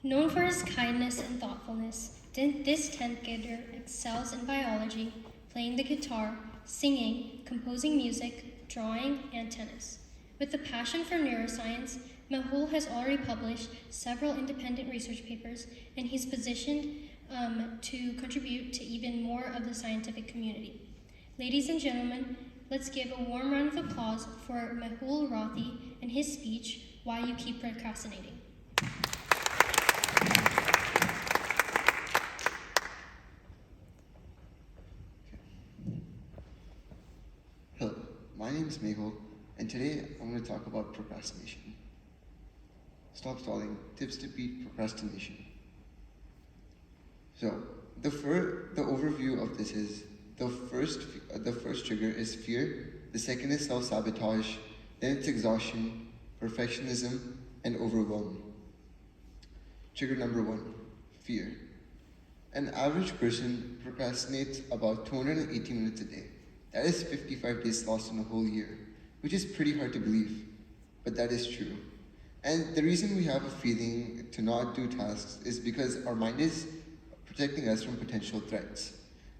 Known for his kindness and thoughtfulness, this 10th grader excels in biology, playing the guitar, singing, composing music, drawing, and tennis. With a passion for neuroscience, Mehul has already published several independent research papers, and he's positioned to contribute to even more of the scientific community. Ladies and gentlemen, let's give a warm round of applause for Mehul Rathi and his speech, Why You Keep Procrastinating. Hello, my name is Mehul, and today I'm going to talk about procrastination. Stop stalling, tips to beat procrastination. So, the overview of this is the first trigger is fear, the second is self-sabotage, then it's exhaustion, perfectionism, and overwhelm. Trigger number 1, fear. An average person procrastinates about 280 minutes a day. That is 55 days lost in a whole year, which is pretty hard to believe, but that is true. And the reason we have a feeling to not do tasks is because our mind is protecting us from potential threats.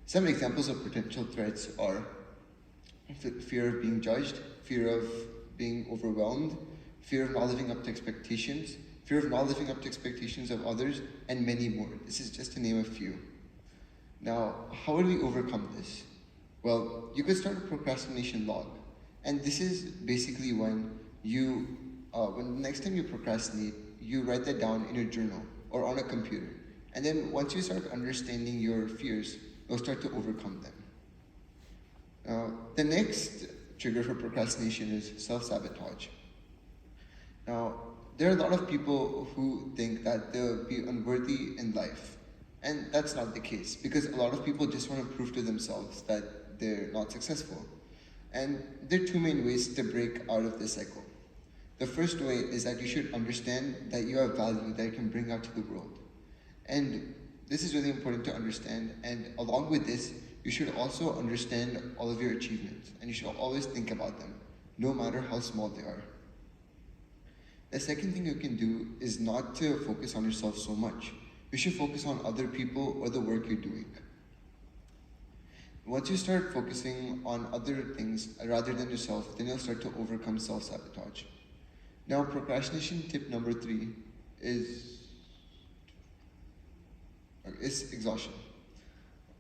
Some examples of potential threats are fear of being judged, fear of being overwhelmed, fear of not living up to expectations, fear of not living up to expectations of others, and many more. This is just to name a few. Now, how would we overcome this? Well, you could start a procrastination log. And this is basically when the next time you procrastinate, you write that down in your journal or on a computer. And then once you start understanding your fears, you'll start to overcome them. Now, the next trigger for procrastination is self-sabotage. Now, there are a lot of people who think that they'll be unworthy in life. And that's not the case, because a lot of people just want to prove to themselves that they're not successful. And there are two main ways to break out of this cycle. The first way is that you should understand that you have value that you can bring out to the world. And this is really important to understand, and along with this, you should also understand all of your achievements, and you should always think about them, no matter how small they are. The second thing you can do is not to focus on yourself so much. You should focus on other people or the work you're doing. Once you start focusing on other things rather than yourself, then you'll start to overcome self-sabotage. Now, procrastination tip number 3 is exhaustion.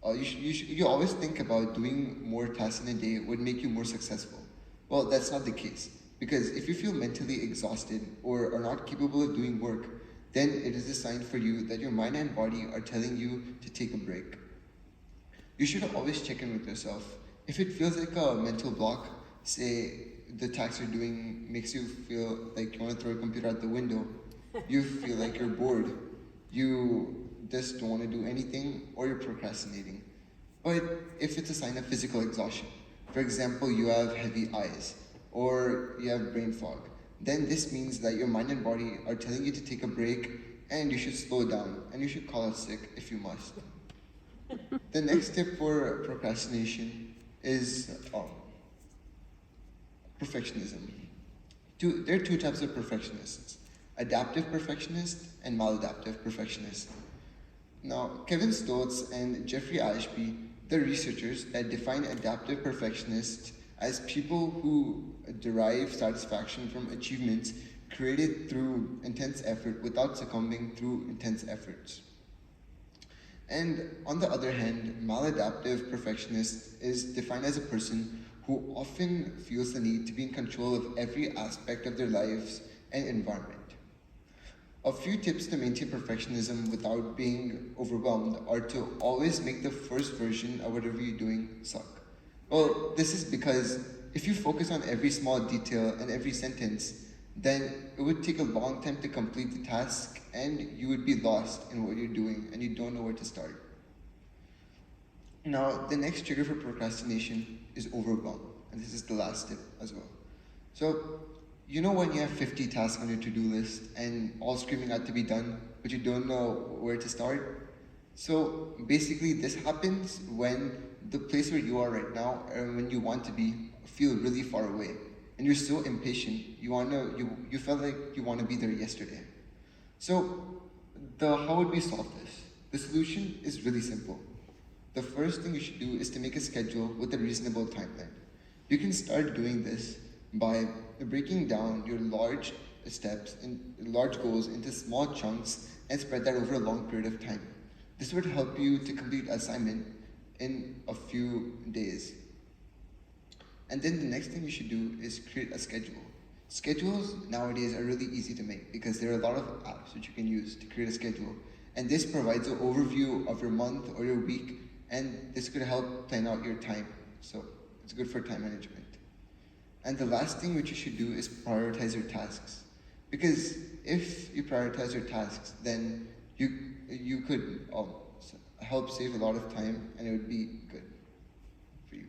You always think about doing more tasks in a day would make you more successful. Well, that's not the case. Because if you feel mentally exhausted or are not capable of doing work, then it is a sign for you that your mind and body are telling you to take a break. You should always check in with yourself. If it feels like a mental block, say the task you're doing makes you feel like you want to throw a computer out the window, you feel like you're bored, you just don't want to do anything, or you're procrastinating. But if it's a sign of physical exhaustion, for example, you have heavy eyes, or you have brain fog, then this means that your mind and body are telling you to take a break and you should slow down and you should call out sick if you must. The next tip for procrastination is perfectionism. There are two types of perfectionists: adaptive perfectionist and maladaptive perfectionist. Now, Kevin Stoltz and Jeffrey Ashby, the researchers that define adaptive perfectionists as people who derive satisfaction from achievements created through intense effort without succumbing through intense efforts. And on the other hand, maladaptive perfectionist is defined as a person who often feels the need to be in control of every aspect of their lives and environment. A few tips to maintain perfectionism without being overwhelmed are to always make the first version of whatever you're doing suck. Well, this is because if you focus on every small detail and every sentence, then it would take a long time to complete the task and you would be lost in what you're doing and you don't know where to start. Now, the next trigger for procrastination is overwhelm, and this is the last tip as well. So, you know when you have 50 tasks on your to-do list and all screaming out to be done, but you don't know where to start? So basically this happens when the place where you are right now and when you want to be feel really far away. And you're so impatient, you felt like you want to be there yesterday. So How would we solve this? The solution is really simple. The first thing you should do is to make a schedule with a reasonable timeline. You can start doing this by breaking down your large steps and large goals into small chunks and spread that over a long period of time. This would help you to complete assignment in a few days. And then the next thing you should do is create a schedule. Schedules nowadays are really easy to make because there are a lot of apps which you can use to create a schedule. And this provides an overview of your month or your week, and this could help plan out your time. So it's good for time management. And the last thing which you should do is prioritize your tasks. Because if you prioritize your tasks, then you could help save a lot of time, and it would be good for you.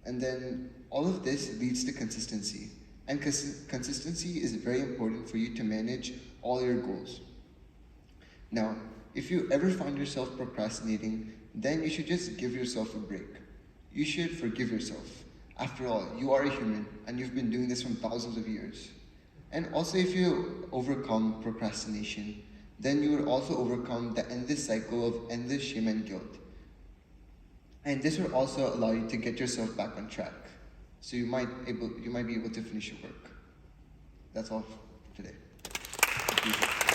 And then all of this leads to consistency. And consistency is very important for you to manage all your goals. Now, if you ever find yourself procrastinating, then you should just give yourself a break. You should forgive yourself. After all, you are a human and you've been doing this for thousands of years. And also, if you overcome procrastination, then you will also overcome the endless cycle of endless shame and guilt. And this will also allow you to get yourself back on track. So you might be able to finish your work. That's all for today. Thank you.